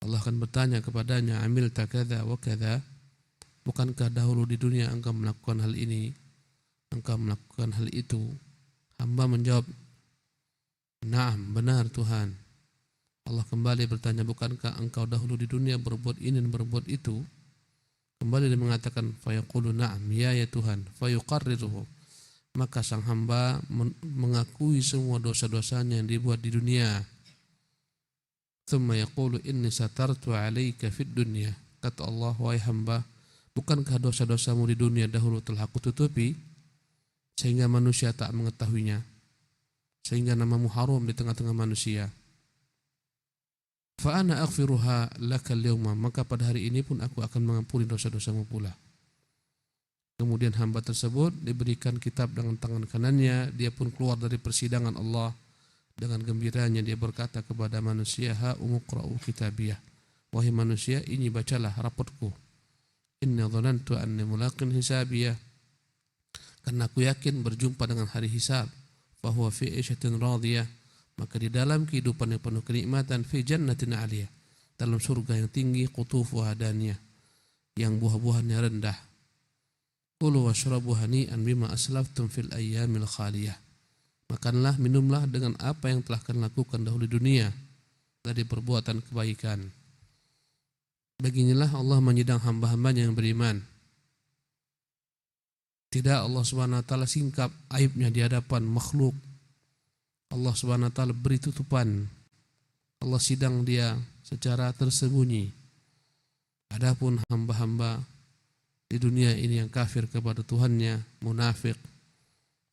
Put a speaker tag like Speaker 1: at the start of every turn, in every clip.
Speaker 1: Allah akan bertanya kepadanya, amil takadha wa kadha, bukankah dahulu di dunia engkau melakukan hal ini, engkau melakukan hal itu? Hamba menjawab, na'am, benar Tuhan. Allah kembali bertanya, bukankah engkau dahulu di dunia berbuat ini dan berbuat itu? Kembali dia mengatakan, fayaqulu na'am, ya Tuhan, fayuqarriruhu. Maka sang hamba mengakui semua dosa-dosanya yang dibuat di dunia. Thumma yaqulu inni satartu 'alaika fid dunya. Kata Allah, wahai hamba, bukankah dosa-dosamu di dunia dahulu telah aku tutupi sehingga manusia tak mengetahuinya, sehingga namamu haram di tengah-tengah manusia. Fa ana aghfiruha laka al-yawma, maka pada hari ini pun aku akan mengampuni dosa-dosamu pula. Kemudian hamba tersebut diberikan kitab dengan tangan kanannya, dia pun keluar dari persidangan Allah. Dengan gembiranya dia berkata kepada manusia, ha umqra'u kitabiyah, wahai manusia, ini bacalah raportku. Inna dhanantu anni mulaqin hisabiyah, karena aku yakin berjumpa dengan hari hisab. Fahuwa fi 'ishatin radiyah, maka di dalam kehidupan yang penuh kenikmatan, fi jannatin 'aliyah, dalam surga yang tinggi, qutufuha daniyah, yang buah-buahannya rendah. Kulu washrabu hani'an bima aslaftum fil ayyamil khaliyah, makanlah, minumlah dengan apa yang telah kalian lakukan dahulu di dunia dari perbuatan kebaikan. Beginilah Allah menyidang hamba-hambanya yang beriman. Tidak Allah Subhanahu wa taala singkap aibnya di hadapan makhluk. Allah Subhanahu wa taala beri tutupan. Allah sidang dia secara tersembunyi. Adapun hamba-hamba di dunia ini yang kafir kepada Tuhannya, munafik,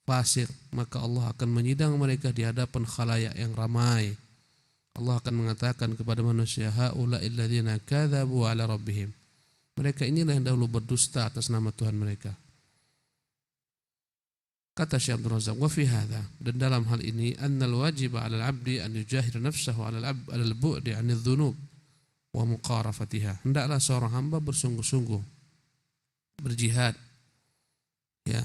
Speaker 1: fasik, maka Allah akan menyidang mereka di hadapan khalayak yang ramai. Allah akan mengatakan kepada manusia, haula'il ladzina kadzabu 'ala rabbihim, mereka inilah yang dahulu berdusta atas nama Tuhan mereka. Kata Syekh Abdul Razak, wa fi hadza, dan dalam hal ini, annal wajiba 'alal 'abdi an yujahid nafsahu 'alal bu'di 'anil dzunub wa muqarafatiha. Hendaklah seorang hamba bersungguh-sungguh berjihad, ya,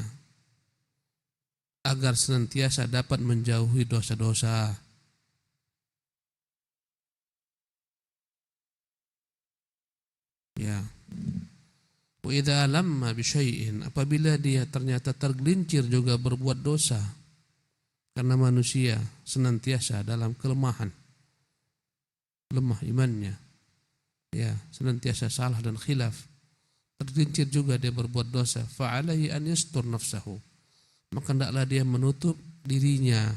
Speaker 1: agar senantiasa dapat menjauhi dosa-dosa. Ya. Wa idza lamma bi syai'in, apabila dia ternyata tergelincir juga berbuat dosa, karena manusia senantiasa dalam kelemahan, lemah imannya, ya, senantiasa salah dan khilaf, tergelincir juga dia berbuat dosa, fa alaihi an yastur nafsahu, maka hendaklah dia menutup dirinya,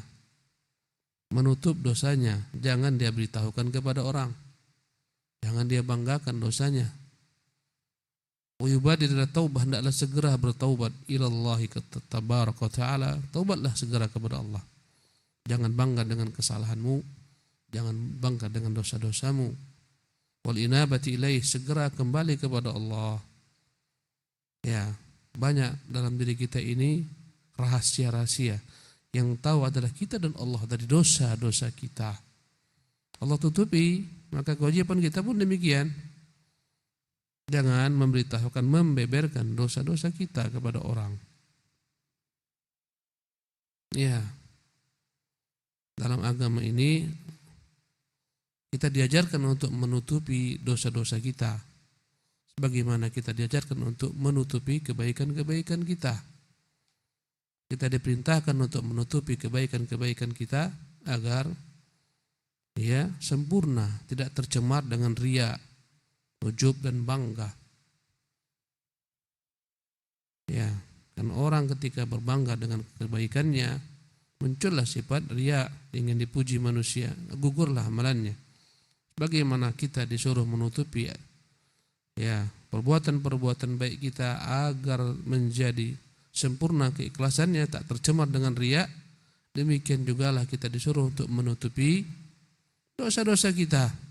Speaker 1: menutup dosanya, jangan dia beritahukan kepada orang, jangan dia banggakan dosanya. Wa yubadir ila taubah, hendaklah segera bertaubat ilallahi tabaraka wa taala, taubatlah segera kepada Allah. Jangan bangga dengan kesalahanmu, jangan bangga dengan dosa-dosamu. Wal inabati ilaih, segera kembali kepada Allah. Ya, banyak dalam diri kita ini rahasia-rahasia. Yang tahu adalah kita dan Allah dari dosa-dosa kita. Allah tutupi, maka kewajiban kita pun demikian. Jangan memberitahukan, membeberkan dosa-dosa kita kepada orang. Ya, dalam agama ini kita diajarkan untuk menutupi dosa-dosa kita, sebagaimana kita diajarkan untuk menutupi kebaikan-kebaikan kita. Kita diperintahkan untuk menutupi kebaikan-kebaikan kita agar ya sempurna, tidak tercemar dengan riya, ujub dan bangga. Ya, kan orang ketika berbangga dengan kebaikannya, muncullah sifat riya, ingin dipuji manusia, gugurlah amalannya. Bagaimana kita disuruh menutupi ya perbuatan-perbuatan baik kita agar menjadi sempurna keikhlasannya, tak tercemar dengan riya, demikian jugalah kita disuruh untuk menutupi dosa-dosa kita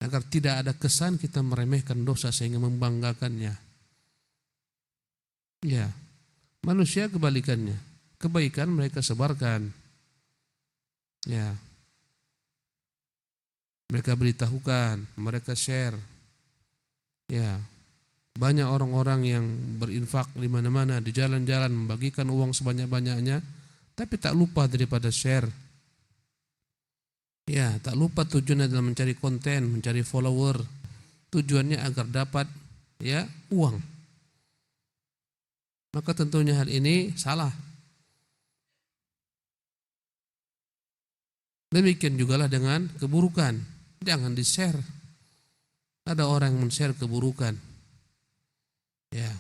Speaker 1: agar tidak ada kesan kita meremehkan dosa sehingga membanggakannya. Ya, manusia kebalikannya, kebaikan mereka sebarkan, ya, mereka beritahukan, mereka share. Ya, banyak orang-orang yang berinfak di mana-mana, di jalan-jalan, membagikan uang sebanyak-banyaknya, tapi tak lupa daripada share. Ya, tak lupa tujuannya adalah mencari konten, mencari follower. Tujuannya agar dapat ya uang. Maka tentunya hal ini salah. Demikian jugalah dengan keburukan. Jangan di-share. Ada orang yang men-share keburukan. Ya.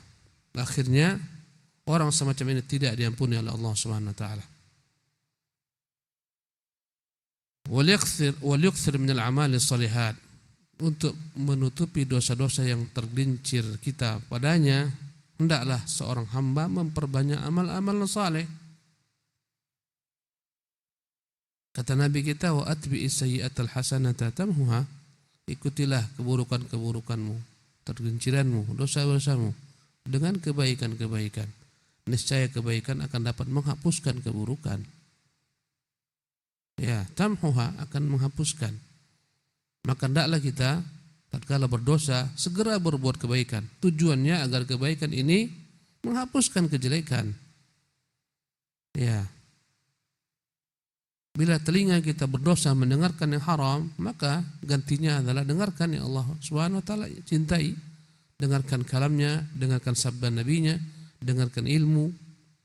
Speaker 1: Akhirnya orang semacam ini tidak diampuni oleh Allah Subhanahu wa taala. Wal-yukthir min al-a'mali shalihat. Untuk menutupi dosa-dosa yang tergelincir kita padanya, hendaklah seorang hamba memperbanyak amal-amal saleh. Kata Nabi kita, wa atbi'is sayyi'atal hasanata tamhuha. Ikutilah keburukan-keburukanmu, tergelinciranmu, dosa-dosamu dengan kebaikan-kebaikan. Niscaya kebaikan akan dapat menghapuskan keburukan. Ya, tamhuha akan menghapuskan. Maka hendaklah kita tatkala berdosa segera berbuat kebaikan. Tujuannya agar kebaikan ini menghapuskan kejelekan. Ya. Bila telinga kita berdosa mendengarkan yang haram, maka gantinya adalah dengarkan yang Allah Subhanahu wa taala cintai. Dengarkan kalamnya, dengarkan sabda nabinya, dengarkan ilmu,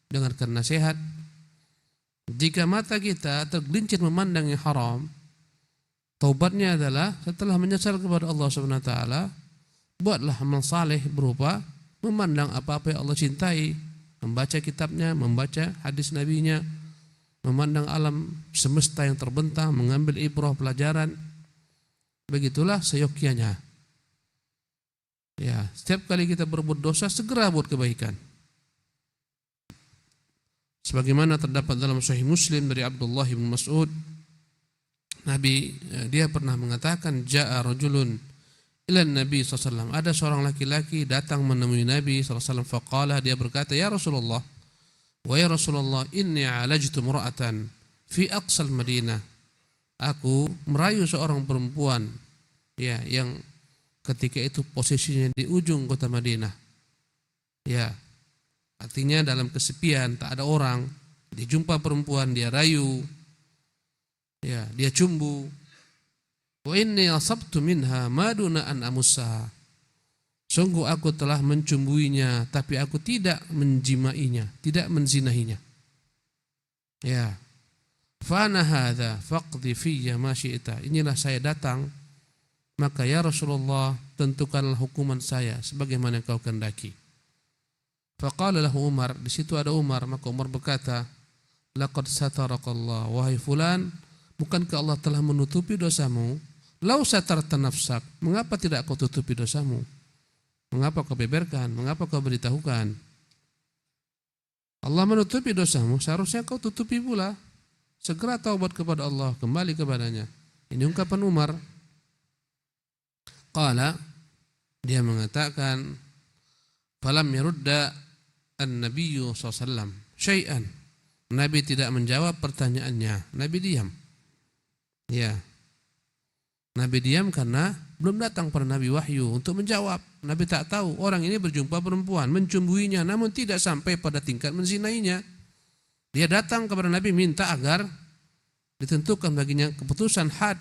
Speaker 1: dengarkan nasihat. Jika mata kita tergelincir memandang yang haram, taubatnya adalah setelah menyesal kepada Allah Subhanahu wa taala, buatlah amal saleh berupa memandang apa-apa yang Allah cintai, membaca kitabnya, membaca hadis nabinya, memandang alam semesta yang terbentang, mengambil ibrah pelajaran. Begitulah seyogyanya. Ya, setiap kali kita berbuat dosa segera buat kebaikan. Sebagaimana terdapat dalam Sahih Muslim dari Abdullah bin Mas'ud, Nabi dia pernah mengatakan, ja'a rajulun ila Nabi SAW. Ada seorang laki-laki datang menemui Nabi SAW. Faqala, dia berkata, ya Rasulullah, wa ya Rasulullah, inni alajtu mura'atan fi aqsal Madinah. Aku merayu seorang perempuan ya yang ketika itu posisinya di ujung kota Madinah. Ya. Artinya dalam kesepian, tak ada orang, dia jumpa perempuan, dia rayu. Ya, dia cumbu. Wa inni asabtu minha ma duna an amussaha. Sungguh aku telah mencumbuinya, tapi aku tidak menjimainya, tidak menzinahinya. Ya. Fa ana hadza faqdi fiyya ma syi'ta. Inilah saya datang, maka ya Rasulullah, tentukanlah hukuman saya sebagaimana engkau kehendaki. Faqala lahu Umar, di situ ada Umar, maka Umar berkata, laqad satarakallah, wahai fulan, bukankah Allah telah menutupi dosamu? Lau satarta nafsak, mengapa tidak kau tutupi dosamu? Mengapa kau beberkan? Mengapa kau beritahukan? Allah menutupi dosamu, seharusnya kau tutupi pula. Segera taubat kepada Allah, kembali kepadanya. Ini ungkapan Umar. Qala, dia mengatakan, falam yarudda an-nabiyyu sallallahu syai'an. Nabi tidak menjawab pertanyaannya. Nabi diam. Ya. Nabi diam karena belum datang pada Nabi wahyu untuk menjawab. Nabi tak tahu orang ini berjumpa perempuan, mencumbuinya, namun tidak sampai pada tingkat menzinainya. Dia datang kepada Nabi minta agar ditentukan baginya keputusan had.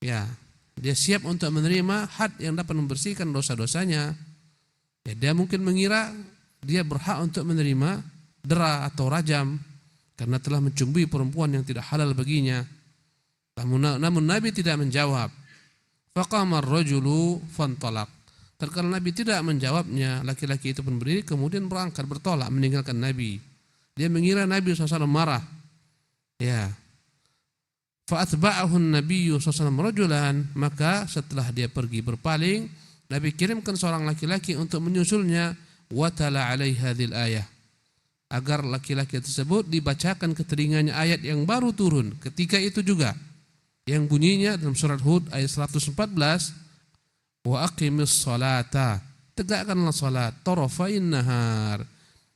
Speaker 1: Ya, dia siap untuk menerima had yang dapat membersihkan dosa-dosanya. Ya, dia mungkin mengira dia berhak untuk menerima dera atau rajam karena telah mencumbui perempuan yang tidak halal baginya. Namun Nabi tidak menjawab. Faqama ar-rajulu fantalaq. Tatkala Nabi tidak menjawabnya, laki-laki itu pun berdiri kemudian berangkat bertolak meninggalkan Nabi. Dia mengira Nabi SAW marah. Ya. Fa atba'ahu an-nabiyyu SAW rajulan, maka setelah dia pergi berpaling, Nabi kirimkan seorang laki-laki untuk menyusulnya, wa tala alaihi hadhil ayah, agar laki-laki tersebut dibacakan ke telinganya ayat yang baru turun ketika itu juga, yang bunyinya dalam surat Hud ayat 114, wa aqimis salata, tegakkanlah salat, tarafain nahar,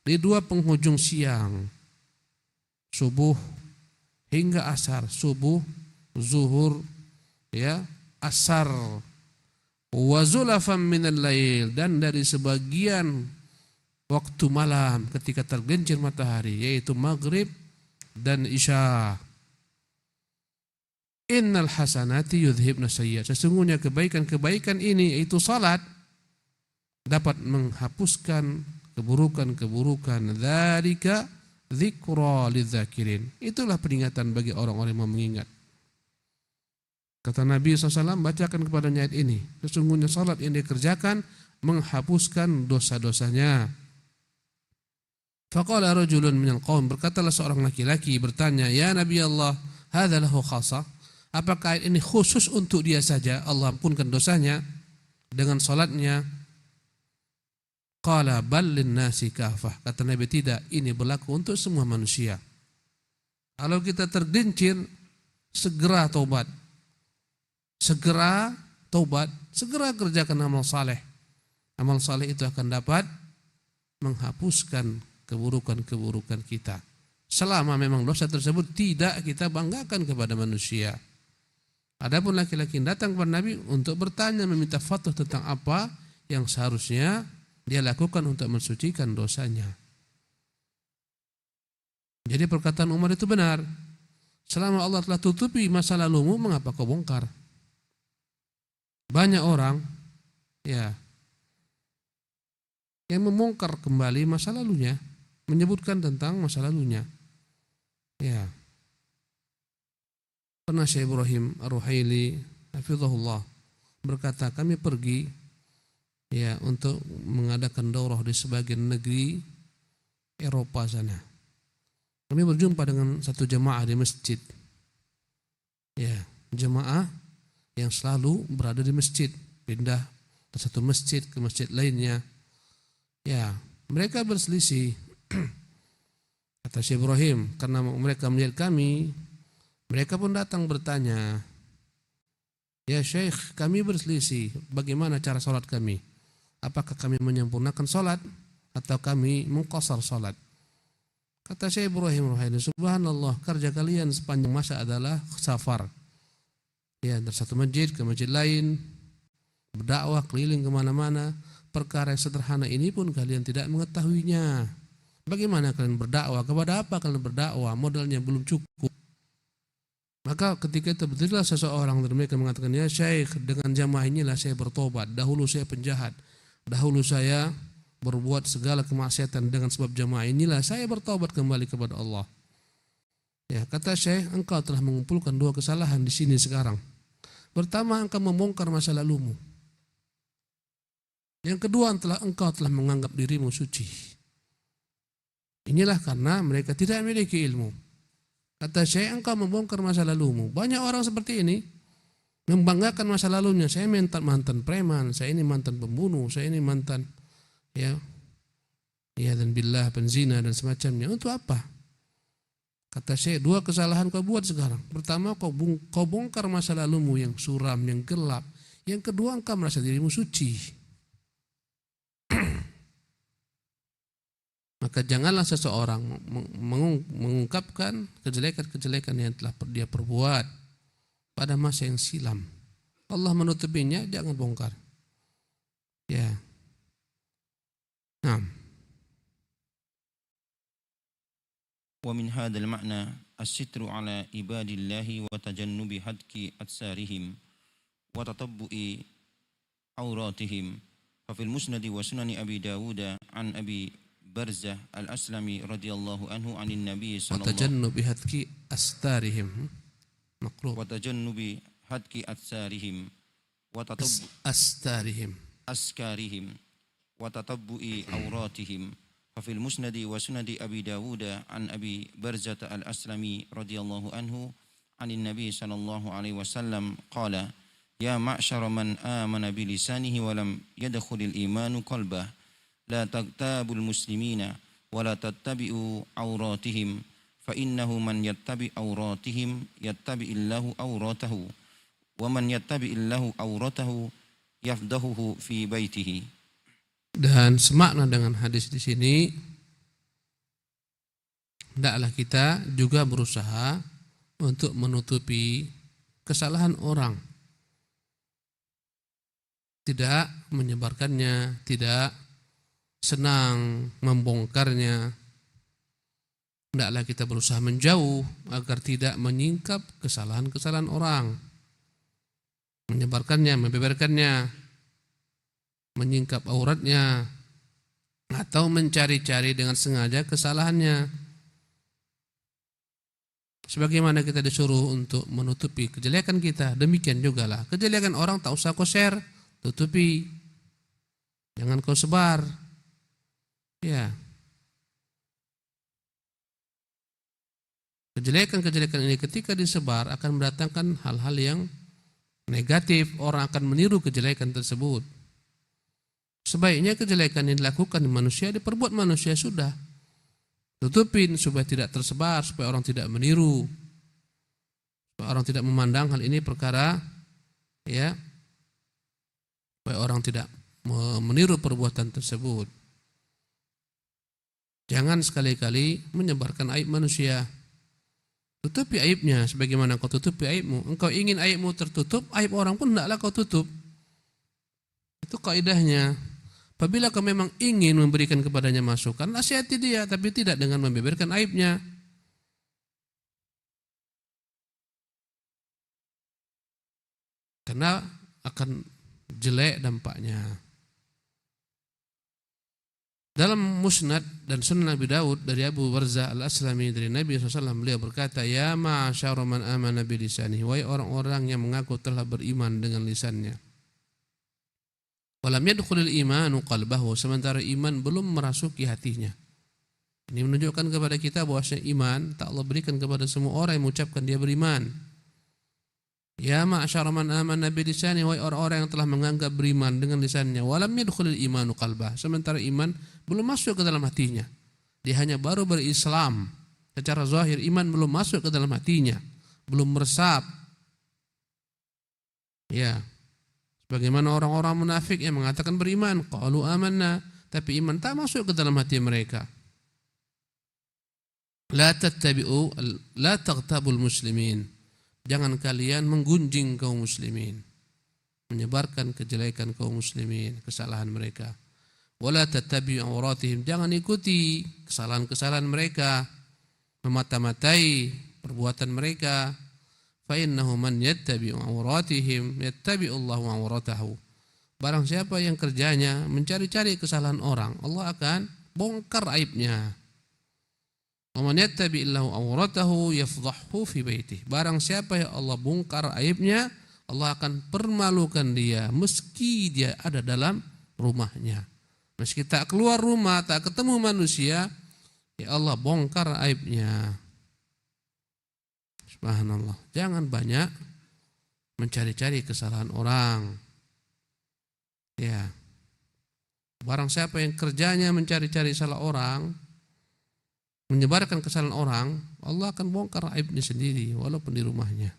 Speaker 1: di dua penghujung siang, subuh hingga asar, subuh, zuhur, ya, asar, wa zulafan minal lail, dan dari sebagian waktu malam ketika tergelincir matahari, yaitu maghrib dan isya. Innal hasanati yudhibna sayyi'at. Sesungguhnya kebaikan-kebaikan ini, yaitu salat, dapat menghapuskan keburukan-keburukan. Dzalika dzikra lidzakirin. Itulah peringatan bagi orang-orang yang mau mengingat. Kata Nabi SAW, bacakan kepadanya ayat ini. Sesungguhnya salat yang dikerjakan menghapuskan dosa-dosanya. Faqala rajulun minal qaum, berkatalah seorang laki-laki bertanya, ya Nabi Allah, hadza lahu khassa? Apakah ayat ini khusus untuk dia saja, Allah ampunkan dosanya dengan salatnya? Qala bal linnasi kafah. Kata Nabi, tidak, ini berlaku untuk semua manusia. Kalau kita tergelincir, segera taubat. Segera taubat, segera kerjakan amal saleh. Amal saleh itu akan dapat menghapuskan keburukan-keburukan kita. Selama memang dosa tersebut tidak kita banggakan kepada manusia. Adapun laki-laki yang datang kepada Nabi untuk bertanya, meminta fatwa tentang apa yang seharusnya dia lakukan untuk mensucikan dosanya. Jadi perkataan Umar itu benar. Selama Allah telah tutupi masa lalumu, mengapa kau bongkar? Banyak orang ya yang membongkar kembali masa lalunya, menyebutkan tentang masa lalunya. Ya. Pernah Syekh Ibrahim Ar-Ruhaili hafizahullah berkata, kami pergi ya untuk mengadakan daurah di sebagian negeri Eropa sana. Kami berjumpa dengan satu jemaah di masjid. Ya, jemaah yang selalu berada di masjid, pindah dari satu masjid ke masjid lainnya. Ya, mereka berselisih. Kata Syekh Ibrahim, karena mereka melihat kami, mereka pun datang bertanya, ya Syekh, kami berselisih, bagaimana cara sholat kami? Apakah kami menyempurnakan sholat atau kami mengqasar sholat? Kata Syekh Ibrahim Ruhaili, subhanallah, kerja kalian sepanjang masa adalah safar. Ya, dari satu masjid ke masjid lain, berdakwah keliling kemana-mana. Perkara yang sederhana ini pun kalian tidak mengetahuinya. Bagaimana kalian berdakwah? Kepada apa kalian berdakwah? Modalnya belum cukup. Maka ketika itu berdirilah seseorang dari mereka mengatakan, ya Syekh, dengan jamaah inilah saya bertobat. Dahulu saya penjahat. Dahulu saya berbuat segala kemaksiatan, dengan sebab jamaah inilah saya bertobat kembali kepada Allah. Ya, kata Syekh, engkau telah mengumpulkan dua kesalahan di sini sekarang. Pertama, engkau membongkar masa lalumu. Yang kedua, engkau telah menganggap dirimu suci. Inilah karena mereka tidak memiliki ilmu. Kata Syekh, engkau membongkar masa lalumu. Banyak orang seperti ini membanggakan masa lalunya. Saya mantan preman, saya ini mantan pembunuh, saya ini mantan ya dan billah penzina dan semacamnya. Untuk apa? Kata Syekh, dua kesalahan kau buat sekarang. Pertama, kau bongkar masa lalumu yang suram, yang gelap. Yang kedua, engkau merasa dirimu suci. Maka janganlah seseorang mengungkapkan kejelekan-kejelekan yang telah dia perbuat pada masa yang silam. Allah menutupinya, jangan bongkar. Ya. Nah.
Speaker 2: ومن هذا المعنى الستر على عباد الله وتجنب هتك أتسارهم وتطبؤ عوراتهم. ففي المسند وسنن أبي داود عن أبي برزة الأسلمي رضي الله عنه عن النبي صلى الله عليه وسلم
Speaker 1: وتجنب هتك أستارهم مقلوب
Speaker 2: وتجنب هتك أتسارهم أسكارهم وتطبؤ عوراتهم. ففي المسند وسند أبي داود عن أبي برزة الأسلمي رضي الله عنه عن النبي صلى الله عليه وسلم قال يا معشر من آمن بلسانه ولم يدخل الإيمان قلبه لا تغتابوا المسلمين ولا تتبعوا عوراتهم فإنه من يتبع عوراتهم يتبع الله عورته ومن يتبع الله عورته يفضحه في بيته.
Speaker 1: Dan semakna dengan hadis di sini, hendaklah kita juga berusaha untuk menutupi kesalahan orang, tidak menyebarkannya, tidak senang membongkarnya. hendaklah kita berusaha menjauh agar tidak menyingkap kesalahan-kesalahan orang, menyebarkannya, membeberkannya, menyingkap auratnya, atau mencari-cari dengan sengaja kesalahannya. Sebagaimana kita disuruh untuk menutupi kejelekan kita, demikian juga lah kejelekan orang tak usah kau share, tutupi, jangan kau sebar. Ya, kejelekan-kejelekan ini ketika disebar akan mendatangkan hal-hal yang negatif, orang akan meniru kejelekan tersebut. Sebaiknya kejelekan yang dilakukan di manusia, diperbuat manusia sudah, tutupin supaya tidak tersebar, supaya orang tidak meniru, supaya orang tidak memandang hal ini perkara, ya, supaya orang tidak meniru perbuatan tersebut. Jangan sekali-kali menyebarkan aib manusia. Tutupi aibnya sebagaimana kau tutupi aibmu. Engkau ingin aibmu tertutup, aib orang pun hendaklah kau tutup. Itu kaidahnya. Apabila kau memang ingin memberikan kepadanya masukan, nasihati dia, tapi tidak dengan membeberkan aibnya. Karena akan jelek dampaknya. Dalam Musnad dan Sunan Abi Daud dari Abu Barzah Al-Aslami dari Nabi SAW, beliau berkata, ya ma'asyara man amana bilisani, wahai orang-orang yang mengaku telah beriman dengan lisannya. Walam yadkhulul imanu qalbahu, sementara iman belum merasuki hatinya. Ini menunjukkan kepada kita bahwasanya iman tak Allah berikan kepada semua orang yang mengucapkan dia beriman. Ya ma'asyara man amana bilisani, wahai orang-orang yang telah menganggap beriman dengan lisannya. Walam yadkhulul imanu qalbah, sementara iman belum masuk ke dalam hatinya. Dia hanya baru berislam secara zahir, iman belum masuk ke dalam hatinya, belum meresap. Ya, sebagaimana orang-orang munafik yang mengatakan beriman, qalu amanna, tapi iman tak masuk ke dalam hati mereka. La tattabi'u la taghtabul muslimin, jangan kalian menggunjing kaum muslimin, menyebarkan kejelekan kaum muslimin, kesalahan mereka. Wala tattabi'u auratihim, jangan ikuti kesalahan-kesalahan mereka, memata-matai perbuatan mereka. Fa innahu man yattabi'u auratihim yattabi'u Allahu auratahu. Barang siapa yang kerjanya mencari-cari kesalahan orang, Allah akan bongkar aibnya. Wa man yattabi'illahu auratahu yafdhahu fi baitihi. Barang siapa yang Allah bongkar aibnya, Allah akan permalukan dia meski dia ada dalam rumahnya. Meski tak keluar rumah, tak ketemu manusia, ya Allah bongkar aibnya. Subhanallah. Jangan banyak mencari-cari kesalahan orang. Ya. Barang siapa yang kerjanya mencari-cari salah orang, menyebarkan kesalahan orang, Allah akan bongkar aibnya sendiri walaupun di rumahnya.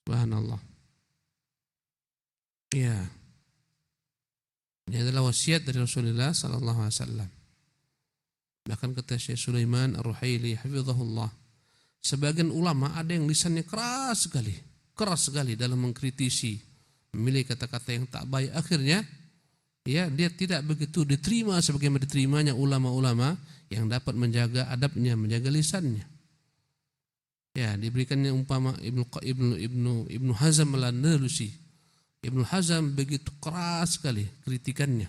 Speaker 1: Subhanallah. Ya. Ini adalah wasiat dari Rasulullah sallallahu alaihi wasallam. Bahkan kata Syekh Sulaiman Ar-Ruhaili hafizahullah, sebagian ulama ada yang lisannya keras sekali dalam mengkritisi, memilih kata-kata yang tak baik. Akhirnya ya dia tidak begitu diterima sebagaimana diterimanya ulama-ulama yang dapat menjaga adabnya, menjaga lisannya. Ya, diberikannya umpama Ibnu Hazm Al-Andalusi. Ibnu Hazm begitu keras sekali kritikannya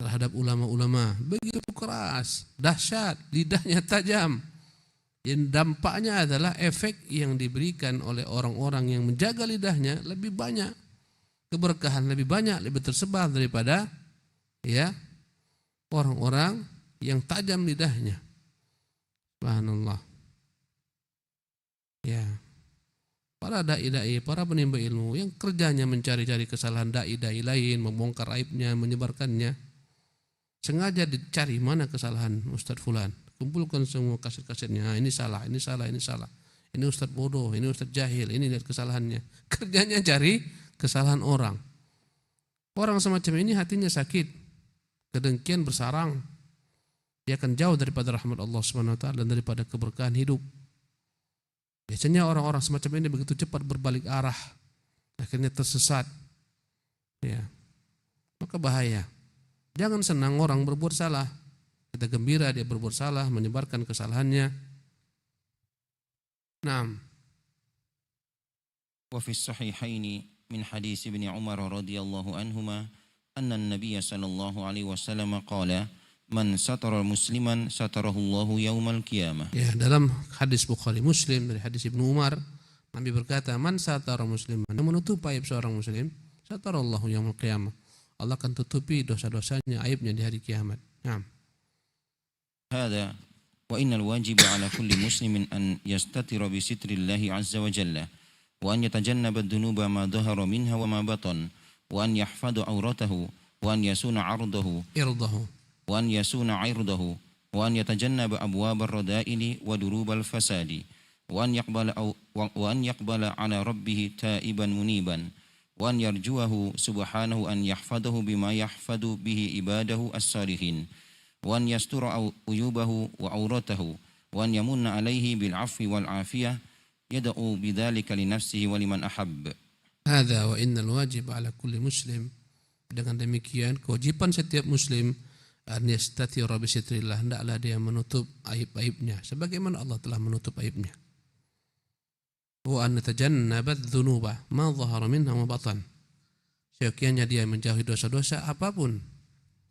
Speaker 1: terhadap ulama-ulama, begitu keras, dahsyat, lidahnya tajam. Yang dampaknya adalah efek yang diberikan oleh orang-orang yang menjaga lidahnya lebih banyak, keberkahan lebih banyak, lebih tersebar daripada ya orang-orang yang tajam lidahnya. Subhanallah. Ya. Para dai-dai, para penimba ilmu yang kerjanya mencari-cari kesalahan dai-dai lain, membongkar aibnya, menyebarkannya. Sengaja dicari mana kesalahan Ustadz Fulan. Kumpulkan semua kaset-kasetnya. Ini salah, ini salah, ini salah. Ini Ustadz bodoh, ini Ustadz jahil, ini lihat kesalahannya. Kerjanya cari kesalahan orang. Orang semacam ini hatinya sakit, kedengkian bersarang. Dia akan jauh daripada rahmat Allah Subhanahu wa taala dan daripada keberkahan hidup. Biasanya orang-orang semacam ini begitu cepat berbalik arah, akhirnya tersesat. Ya, maka bahaya. Jangan senang orang berbuat salah. Kita gembira dia berbuat salah, menyebarkan kesalahannya. Naam.
Speaker 2: Wa fi sahihaini min hadis Ibnu Umar radhiyallahu anhuma anna an-nabiy sallallahu alaihi wasallam qala man satara musliman satarahullahu yaumal qiyamah.
Speaker 1: Ya, dalam hadis Bukhari Muslim dari hadis Ibnu Umar, Nabi berkata, man satara musliman, yang menutup aib seorang muslim, satarallahu yaumal qiyamah. Allah akan tutupi dosa-dosanya, aibnya di hari kiamat. Naam.
Speaker 2: Hada wa innal wajiba ala kulli muslimin an yastatira bi sitrillahi azza wa jalla wa an yatajannaba ad-dunuba ma dhahara minha wa ma batan wa an yahfadha awratahu wa an yasuna 'ardahu wa an yasuna 'irdahu wa an yatajannaba abwab ar-rada'ili wa durub al-fasadi wa an yaqbala ala rabbih ta'iban muniban wa an yarjuahu subhanahu an yahfadahu bima yahfadu bihi ibadahu as-salihin wa an yastura uyubahu wa auratahu wa an yamunna alaihi bil afwi wal afiyah yad'u bidzalika li nafsihi wa liman ahab.
Speaker 1: Hadza wa innal wajib ala kulli muslim. Dengan demikian kewajiban setiap muslim an yastatira bi sitrillah, hendaklah dia menutup aib-aibnya sebagaimana Allah telah menutup aibnya. Wa an tajannabat dzunuba ma dhahara minha wa batan. Seyogianya dia menjauhi dosa-dosa apapun,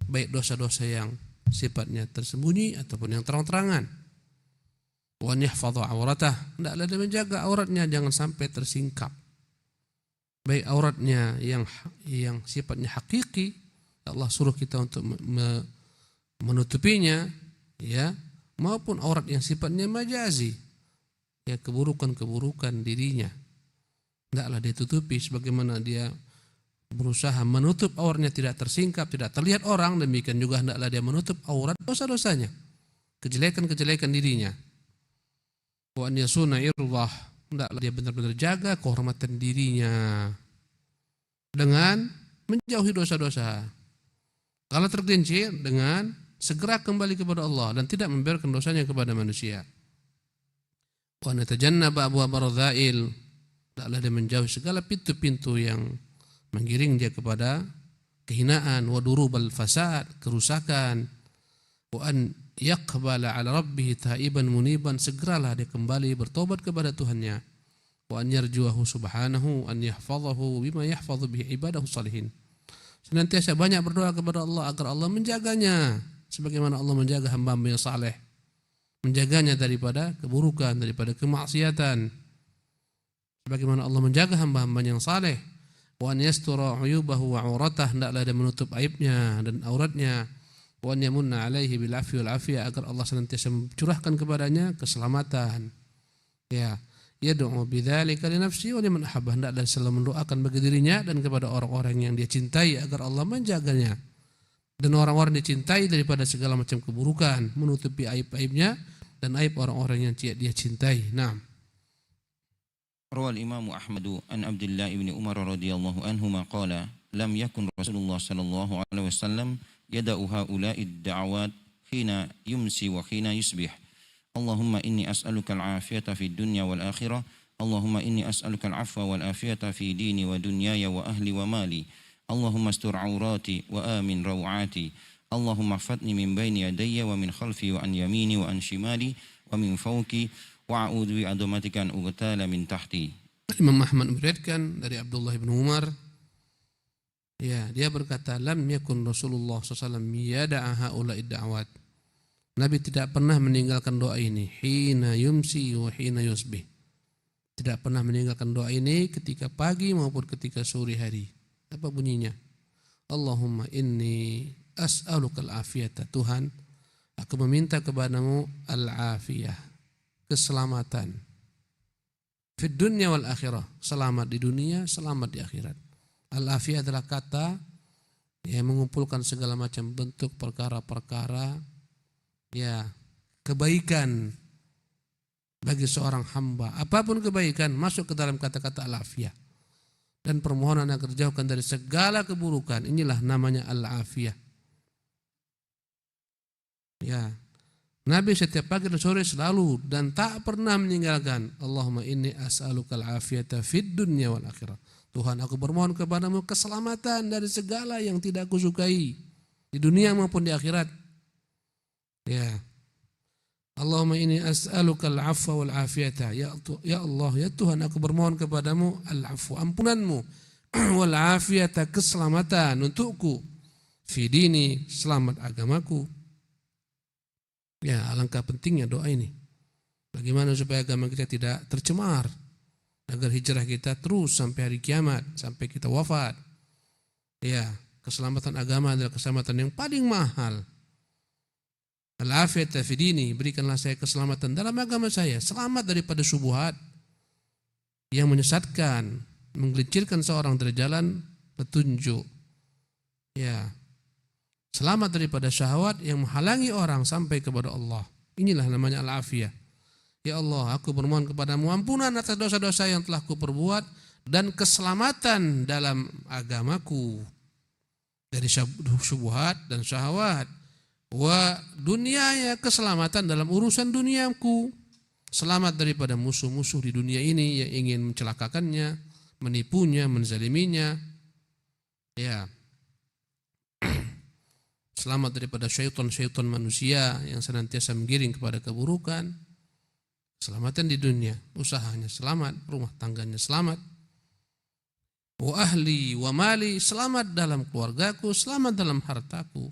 Speaker 1: baik dosa-dosa yang sifatnya tersembunyi ataupun yang terang-terangan. Wa yahfadhu auratah, hendaklah dia menjaga auratnya jangan sampai tersingkap. Baik auratnya yang sifatnya hakiki, Allah suruh kita untuk menutupinya, ya, maupun aurat yang sifatnya majazi, ya, keburukan-keburukan dirinya. Hendaklah ditutupi sebagaimana dia berusaha menutup auratnya tidak tersingkap, tidak terlihat orang, demikian juga hendaklah dia menutup aurat dosa-dosanya, kejelekan-kejelekan dirinya. Wa an yasuna irdah, hendaklah dia benar-benar jaga kehormatan dirinya dengan menjauhi dosa-dosa. Kalau tergelincir, dengan segera kembali kepada Allah dan tidak membiarkan dosanya kepada manusia. Wa an yatajannaba abwab ar-radha'il, hendaklah dia menjauhi segala pintu-pintu yang menggiring dia kepada kehinaan, wa durubal fasad, kerusakan, wa an yaqbala ala rabbih taiban muniban, segeralah dia kembali bertobat kepada Tuhannya, wa an yarjuahu subhanahu an yahfadhahu bima yahfadhu bihi ibadahu salihin, senantiasa banyak berdoa kepada Allah agar Allah menjaganya sebagaimana Allah menjaga hamba-hamba yang saleh, menjaganya daripada keburukan, daripada kemaksiatan, sebagaimana Allah menjaga hamba-hamba yang saleh. Wa an yastura uyubahu wa auratah, hendaklah dia menutup aibnya dan auratnya. Wa an yamunna alaihi bil afwi wal afiyah, agar Allah senantiasa mencurahkan kepadanya keselamatan. Ya, yad'u bidzalika li nafsi wa liman ahabba, hendaklah selalu mendoakan bagi dirinya dan kepada orang-orang yang dia cintai agar Allah menjaganya. Dan orang-orang dicintai daripada segala macam keburukan, menutupi aib-aibnya dan aib orang-orang yang dia cintai. Naam.
Speaker 2: Rawal Imam Ahmad an Abdullah ibn Umar radhiyallahu anhuma qala lam yakun Rasulullah sallallahu alaihi wasallam yada'u haula'i ad-da'awat hina yumsi wa hina yusbih. Allahumma inni as'aluka al-afiyata fid dunya wal akhirah. Allahumma inni as'aluka al-'afwa wal afiyata fi dini wa dunyaya wa ahli wa mali. Allahumma astur 'aurati wa amin raw'ati. Allahumma ihfadni min bayni yadayya wa min khalfi wa an yamini wa an shimali wa min fawqi wa a'udzu bi adamatika an ughtala min tahti.
Speaker 1: Imam Ahmad meriwayatkan dari Abdullah bin Umar, ya, dia berkata, lam yakun Rasulullah SAW yada'a haula'i da'awat. Nabi tidak pernah meninggalkan doa ini, hina yumsi wa hina yusbih. Tidak pernah meninggalkan doa ini ketika pagi maupun ketika sore hari. Apa bunyinya? Allahumma inni as'aluka al-afiyata, Tuhan, aku meminta kepadamu al-afiyah, keselamatan. Fid dunya wal akhirah, selamat di dunia, selamat di akhirat. Al-afiyah adalah kata yang mengumpulkan segala macam bentuk perkara-perkara, ya, kebaikan bagi seorang hamba. Apapun kebaikan masuk ke dalam kata-kata al-afiyah. Dan permohonan agar dijauhkan dari segala keburukan. Inilah namanya al-afiyah. Ya, Nabi setiap pagi dan sore selalu dan tak pernah meninggalkan Allahumma inni as'alukal afiyata fid dunya wal akhirah. Tuhan, aku bermohon kepadamu keselamatan dari segala yang tidak aku sukai di dunia maupun di akhirat. Ya. Allahumma inni as'aluka al-'afwa wal 'afiyata. Ya Allah, ya Tuhan, aku bermohon kepadamu al-'afwa, ampunanmu, wal 'afiyata, keselamatan untukku, fi dini, selamat agamaku. Ya, alangkah pentingnya doa ini. Bagaimana supaya agama kita tidak tercemar, agar hijrah kita terus sampai hari kiamat, sampai kita wafat. Ya, keselamatan agama adalah keselamatan yang paling mahal. Al-afiyata fi dini, berikanlah saya keselamatan dalam agama saya, selamat daripada syubhat yang menyesatkan, menggelincirkan seorang dari jalan petunjuk. Ya. Selamat daripada syahwat yang menghalangi orang sampai kepada Allah. Inilah namanya al-afiyah. Ya Allah, aku bermohon kepadamu ampunan atas dosa-dosa yang telah kuperbuat dan keselamatan dalam agamaku dari syubhat dan syahwat. Wa dunia, keselamatan dalam urusan duniaku. Selamat daripada musuh-musuh di dunia ini yang ingin mencelakakannya, menipunya, menzaliminya. Ya. Selamat daripada syaitan-syaitan manusia yang senantiasa menggiring kepada keburukan. Keselamatan di dunia, usahanya selamat, rumah tangganya selamat. Wa ahli wa mali, selamat dalam keluargaku, selamat dalam hartaku.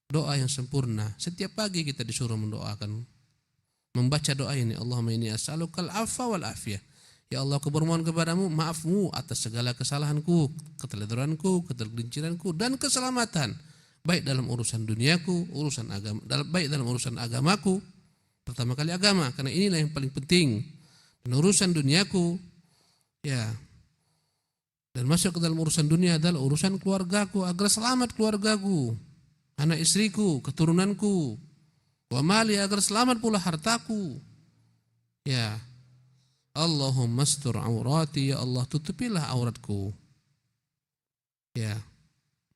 Speaker 1: Doa yang sempurna. Setiap pagi kita disuruh mendoakan, membaca doa ini. Allahumma inni as'alukal afwa wal afiyah. Ya Allah, aku bermohon kepadamu maafmu atas segala kesalahanku, keteledoranku, ketergelinciranku, dan keselamatan, baik dalam urusan duniaku, urusan agama, baik dalam urusan agamaku. Pertama kali agama, karena inilah yang paling penting. Dan urusan duniaku, ya, dan masuk ke dalam urusan dunia adalah urusan keluargaku, agar selamat keluargaku, anak istriku, keturunanku, wa mali, agar selamat pula hartaku. Ya, Allahumma astur aurati, ya Allah, tutupilah auratku. Ya,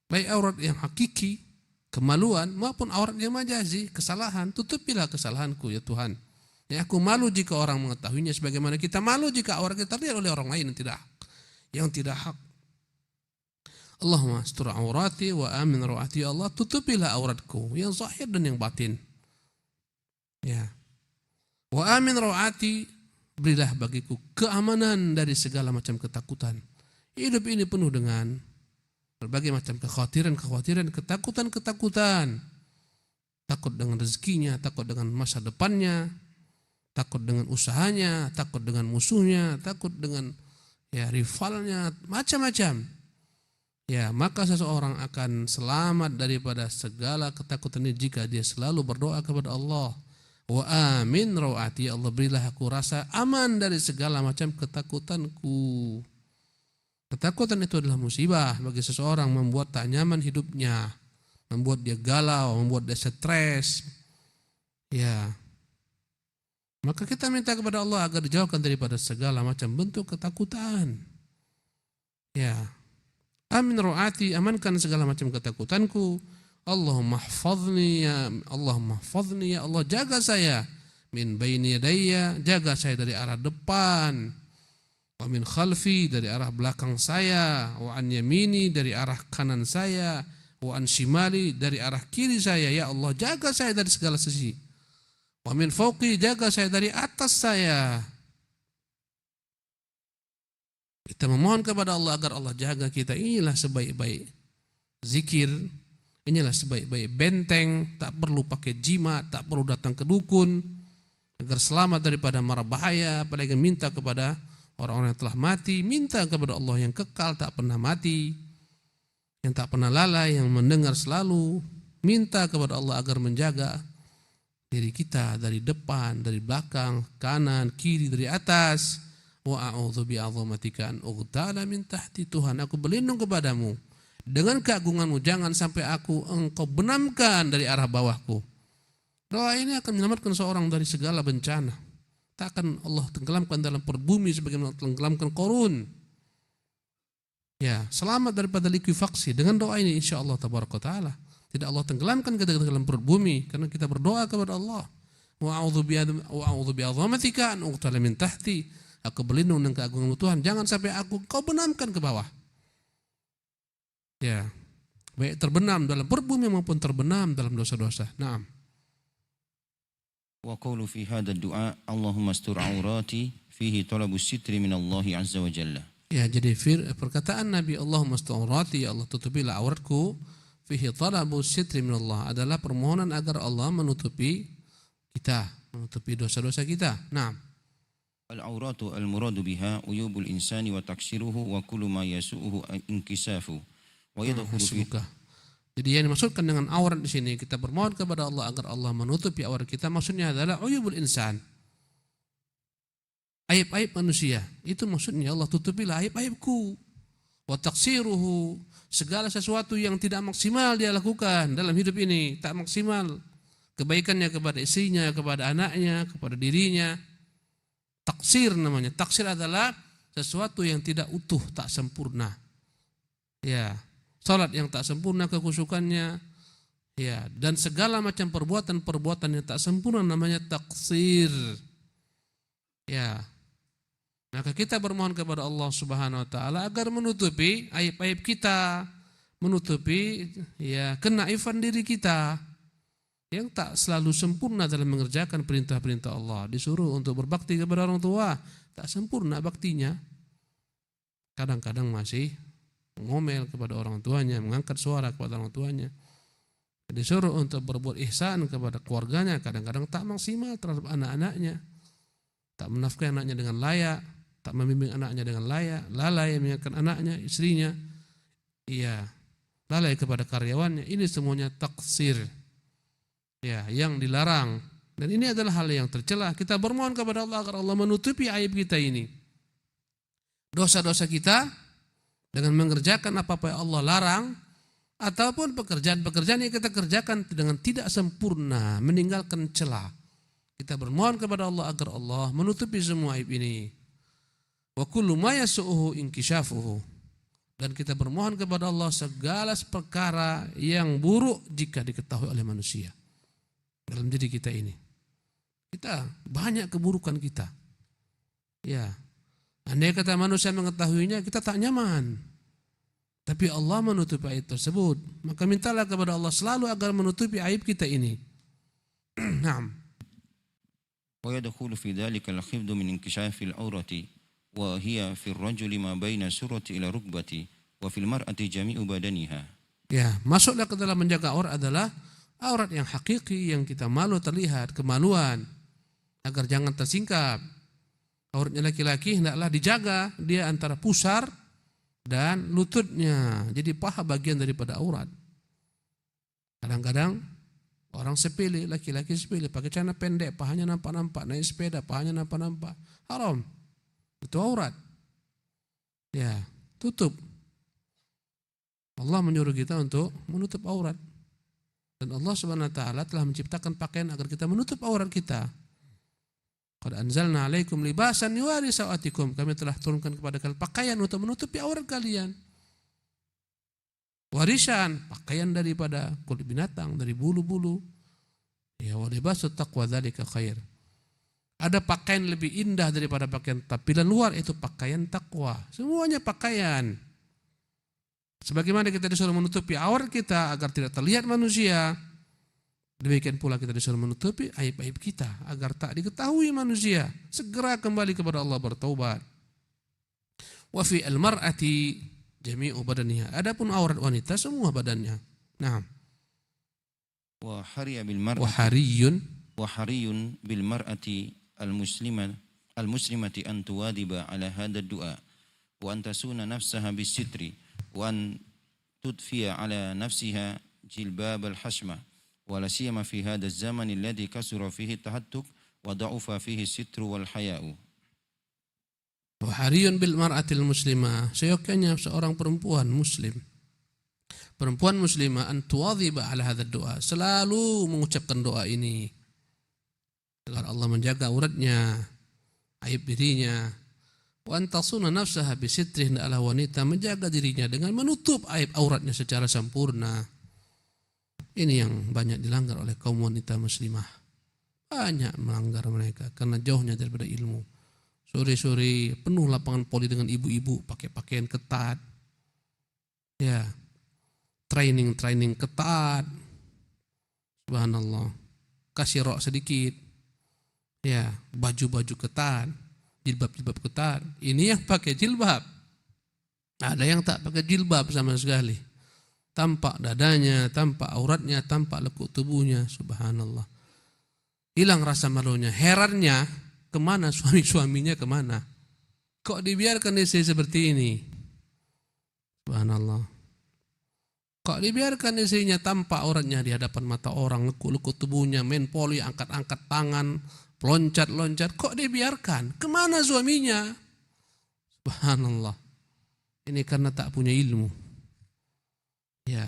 Speaker 1: baik aurat yang hakiki, kemaluan, maupun aurat yang majazi, kesalahan, tutupilah kesalahanku ya Tuhan. Ya, aku malu jika orang mengetahuinya, sebagaimana kita malu jika aurat kita terlihat oleh orang lain yang tidak hak. Allahumma astur aurati wa amin rawati, ya Allah, tutupilah auratku yang zahir dan yang batin. Ya. Wa amin rawati, berilah bagiku keamanan dari segala macam ketakutan. Hidup ini penuh dengan berbagai macam kekhawatiran, ketakutan. Takut dengan rezekinya, takut dengan masa depannya, takut dengan usahanya, takut dengan musuhnya, takut dengan rivalnya, macam-macam. Ya, maka seseorang akan selamat daripada segala ketakutan ini jika dia selalu berdoa kepada Allah. Wa amin rawati, ya Allah, berilah aku rasa aman dari segala macam ketakutanku. Ketakutan itu adalah musibah bagi seseorang, membuat tak nyaman hidupnya, membuat dia galau, membuat dia stres. Ya. Maka kita minta kepada Allah agar dijauhkan daripada segala macam bentuk ketakutan. Ya. Amin rawati, amankan segala macam ketakutanku. Allahumma hafadhni ya Allah, jaga saya min baini yadayya, jaga saya dari arah depan, wa min khalfi, dari arah belakang saya, wa an yamini, dari arah kanan saya, wa an shimali, dari arah kiri saya. Ya Allah, jaga saya dari segala sisi. Wa min fawqi, jaga saya dari atas saya. Kita memohon kepada Allah agar Allah jaga kita. Inilah sebaik-baik zikir, inilah sebaik-baik benteng. Tak perlu pakai jimat, tak perlu datang ke dukun, agar selamat daripada mara bahaya. Apalagi minta kepada orang-orang yang telah mati, minta kepada Allah yang kekal, tak pernah mati, yang tak pernah lalai, yang mendengar selalu. Minta kepada Allah agar menjaga diri kita dari depan, dari belakang, kanan, kiri, dari atas. Wa a'udzu bi'azamatika an ughtala min tahti, Tuhan, aku berlindung kepadamu dengan keagunganmu, jangan sampai engkau benamkan dari arah bawahku. Doa ini akan menyelamatkan seorang dari segala bencana. Tak akan Allah tenggelamkan dalam perut bumi sebagaimana tenggelamkan Qarun. Ya, selamat daripada likuifaksi dengan doa ini insyaallah tabaraka taala. Tidak Allah tenggelamkan kita dalam perut bumi karena kita berdoa kepada Allah. Wa a'udzu bi'azamatika an ughtala min tahti. Aku berlindung dengan keagunganmu Tuhan, jangan sampai kau benamkan ke bawah. Ya, baik terbenam dalam perut bumi maupun terbenam dalam dosa-dosa. Naam.
Speaker 2: وقول في هذا الدعاء اللهم استر عوراتي فيه طلب الستر من الله عز وجل.
Speaker 1: Ya, jadi perkataan Nabi Allahumma astaurati, ya Allah tutupilah auratku, fihi talabu sitri minallah, adalah permohonan agar Allah menutupi kita, menutupi dosa-dosa kita. Nah,
Speaker 2: العورات المراد بها عيوب الإنسان وتكسيره وكل ما يسوءه انكسافه ويدخل في.
Speaker 1: Jadi yang dimaksudkan dengan aurat di sini, kita bermohon kepada Allah agar Allah menutupi aurat kita, maksudnya adalah uyubul insan, aib-aib manusia. Itu maksudnya, Allah tutupilah aib-aibku. Wa taqsiruhu, segala sesuatu yang tidak maksimal dia lakukan dalam hidup ini, tak maksimal kebaikannya kepada istrinya, kepada anaknya, kepada dirinya. Taksir namanya. Taksir adalah sesuatu yang tidak utuh, tak sempurna. Ya, salat yang tak sempurna kekusukannya, ya, dan segala macam perbuatan-perbuatan yang tak sempurna namanya taksir. Ya. Maka kita bermohon kepada Allah Subhanahu wa taala agar menutupi aib-aib kita, menutupi ya kenaifan diri kita yang tak selalu sempurna dalam mengerjakan perintah-perintah Allah. Disuruh untuk berbakti kepada orang tua, tak sempurna baktinya. Kadang-kadang masih ngomel kepada orang tuanya, mengangkat suara kepada orang tuanya. Disuruh untuk berbuat ihsan kepada keluarganya, kadang-kadang tak maksimal terhadap anak-anaknya. Tak menafkahi anaknya dengan layak, tak membimbing anaknya dengan layak, lalai mengingatkan anaknya, istrinya. Iya, lalai kepada karyawannya. Ini semuanya taksir. Ya, yang dilarang. Dan ini adalah hal yang tercela. Kita bermohon kepada Allah agar Allah menutupi aib kita ini, dosa-dosa kita, dengan mengerjakan apa-apa yang Allah larang, ataupun pekerjaan-pekerjaan yang kita kerjakan dengan tidak sempurna, meninggalkan celah. Kita bermohon kepada Allah agar Allah menutupi semua aib ini. Wa kullu ma yasu'uhu inkishafuhu, dan kita bermohon kepada Allah segala perkara yang buruk jika diketahui oleh manusia dalam diri kita ini. Kita banyak keburukan kita. Ya. Andai kata manusia mengetahuinya, kita tak nyaman. Tapi Allah menutupi aib tersebut. Maka mintalah kepada Allah selalu agar menutupi aib kita ini. Naam.
Speaker 2: Wa yadkhulu fi dzalika al-khifdu min inkishafi al-awrati wa hiya fi ar-rajuli ma baina surati ila rukbati wa fil mar'ati jami'u badaniha. Ya,
Speaker 1: masuklah ke dalam menjaga aurat adalah aurat yang hakiki, yang kita malu terlihat, kemaluan, agar jangan tersingkap. Auratnya laki-laki hendaklah dijaga, dia antara pusar dan lututnya. Jadi paha bagian daripada aurat. Kadang-kadang orang sepele, laki-laki sepele, pakai celana pendek, pahanya nampak-nampak, naik sepeda, pahanya nampak-nampak. Haram. Itu aurat. Ya, tutup. Allah menyuruh kita untuk menutup aurat. Dan Allah Subhanahu wa taala telah menciptakan pakaian agar kita menutup aurat kita. Qad anzalna 'alaikum libasan yuwari sawatikum. Kami telah turunkan kepada kalian pakaian untuk menutupi aurat kalian. Warisan, pakaian daripada kulit binatang, dari bulu-bulu. Ya, wa libasut taqwa dzalika khair. Ada pakaian lebih indah daripada pakaian tampilan luar, itu pakaian takwa. Semuanya pakaian. Sebagaimana kita disuruh menutupi aurat kita agar tidak terlihat manusia, demikian pula kita disuruh menutupi aib-aib kita agar tak diketahui manusia. Segera kembali kepada Allah bertaubat. Wa fi al-mar'ati jami'u badaniha. Adapun aurat wanita semua badannya. Naam.
Speaker 2: Wa hariya bil mar'ati wa hariyun bil mar'ati al-muslimati an tuwadiba ala hadha ad-du'a wa an tasuna nafsaha bis sitri وأن تضفي على نفسها جلباب الحشمة ولا سيما في هذا الزمن الذي كثر فيه التهتك وضعف فيه الستر والحياء.
Speaker 1: Wahariyun bil mar'atil muslimah, seyogyanya seorang perempuan muslim, perempuan muslimah, an tuwadhiba ala hadzal doa, selalu mengucapkan doa ini agar Allah menjaga auratnya, aib dirinya. Wa antasuna nafsaha bisitri, hendaklah wanita menjaga dirinya dengan menutup aib auratnya secara sempurna. Ini yang banyak dilanggar oleh kaum wanita muslimah. Banyak melanggar mereka karena jauhnya daripada ilmu. Sore-sore penuh lapangan poli dengan ibu-ibu pakai pakaian ketat. Ya. Training ketat. Subhanallah. Kasih rok sedikit. Ya, baju-baju ketan, jilbab-jilbab ketan. Ini yang pakai jilbab. Ada yang tak pakai jilbab sama sekali. Tampak dadanya, tampak auratnya, tampak lekuk tubuhnya. Subhanallah. Hilang rasa malunya. Herannya, kemana suami-suaminya kemana? Kok dibiarkan istri seperti ini? Subhanallah. Kok dibiarkan istrinya tampak auratnya di hadapan mata orang, lekuk-lekuk tubuhnya, main poli, angkat-angkat tangan, loncat-loncat. Kok dibiarkan? Kemana suaminya? Subhanallah. Ini karena tak punya ilmu. Ya.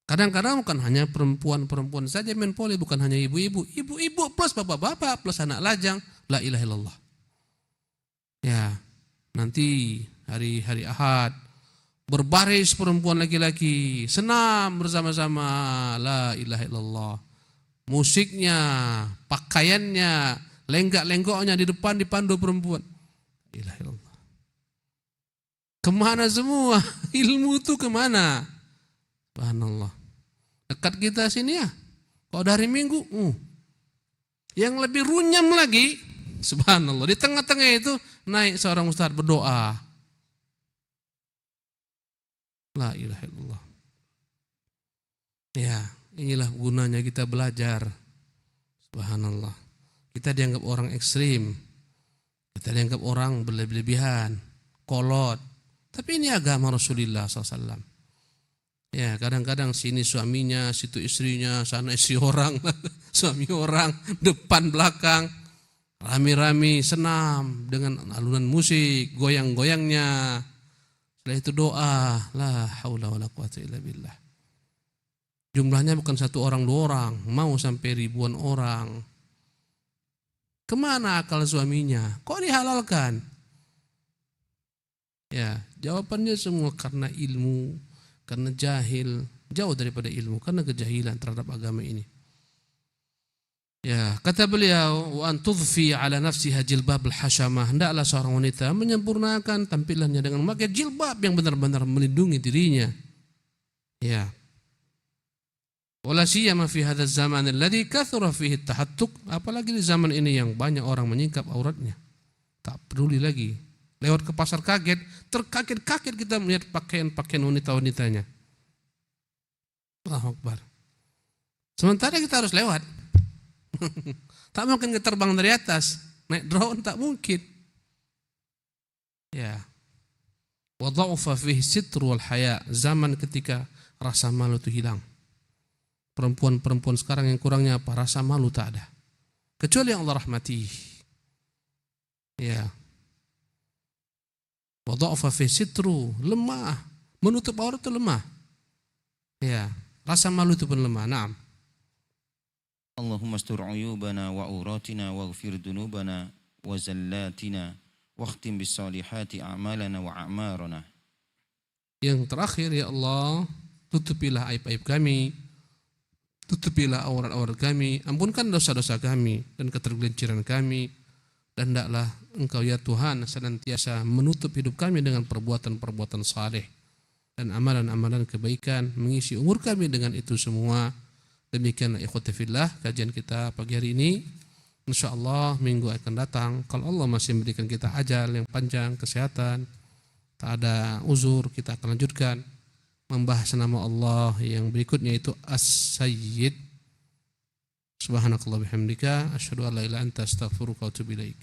Speaker 1: Kadang-kadang bukan hanya perempuan-perempuan saja main poli, bukan hanya ibu-ibu. Ibu-ibu plus bapak-bapak plus anak lajang. La ilaha illallah. Ya. Nanti hari-hari Ahad berbaris perempuan laki-laki, senam bersama-sama, la ilaha illallah. Musiknya, pakaiannya, lenggak-lenggoknya di depan dipandu perempuan. La ilaha illallah. Kemana semua? Ilmu itu kemana? Subhanallah. Dekat kita sini ya. Kalau dari Minggu, yang lebih runyam lagi, subhanallah. Di tengah-tengah itu naik seorang ustaz berdoa. La ilaha illallah. Ya, inilah gunanya kita belajar. Subhanallah. Kita dianggap orang ekstrim. Kita dianggap orang berlebihan, kolot. Tapi ini agama Rasulullah SAW. Ya, kadang-kadang sini suaminya, situ istrinya, sana istri orang, suami orang, depan belakang, rami-rami senam dengan alunan musik, goyang-goyangnya. Setelah itu doa, la haula wala quwata illa billah. Jumlahnya bukan satu orang, dua orang, mau sampai ribuan orang. Kemana akal suaminya? Kok dihalalkan? Ya, jawabannya semua karena ilmu, karena jahil, jauh daripada ilmu, karena kejahilan terhadap agama ini. Ya, kata beliau, wa an tudfi ala nafsiha jilbab al-hashamah. Hendaklah seorang wanita menyempurnakan tampilannya dengan memakai jilbab yang benar-benar melindungi dirinya. Ya. Wala siyama fi hadzal zaman alladhi kathura fihi at-tahattuk, apalagi di zaman ini yang banyak orang menyingkap auratnya. Tak peduli lagi. Lewat ke pasar kaget, terkaget-kaget kita melihat pakaian-pakaian wanita-wanitanya. Allahu Akbar. Sementara kita harus lewat. Tak mungkin kita terbang dari atas, naik drone tak mungkin. Ya. Wa dha'ufa fihi sitru wal haya, zaman ketika rasa malu itu hilang. Perempuan-perempuan sekarang yang kurangnya apa? Rasa malu tak ada. Kecuali yang Allah rahmati. Ya. Wa dha'ufa fihi sitru, lemah. Menutup aurat itu lemah. Ya, rasa malu itu pun lemah. Naam.
Speaker 2: Allahumma astur uyubana wa auratina waghfir dunubana wa zallatina wakhtim bis salihati a'malana wa a'marana.
Speaker 1: Yang terakhir, ya Allah, tutupilah aib-aib kami, tutupilah aurat-aurat kami, ampunkan dosa-dosa kami dan ketergelinciran kami, dan hendaklah Engkau ya Tuhan senantiasa menutup hidup kami dengan perbuatan-perbuatan saleh dan amalan-amalan kebaikan, mengisi umur kami dengan itu semua. Demikianlah ikhwati fillah kajian kita pagi hari ini. InsyaAllah minggu akan datang, kalau Allah masih memberikan kita ajal yang panjang, kesehatan, tak ada uzur, kita akan lanjutkan membahas nama Allah yang berikutnya, itu As-Sayyid. Subhanakallah bihamdika asyhadu an la ilaha illa anta astaghfiruka wa atubu ilaik.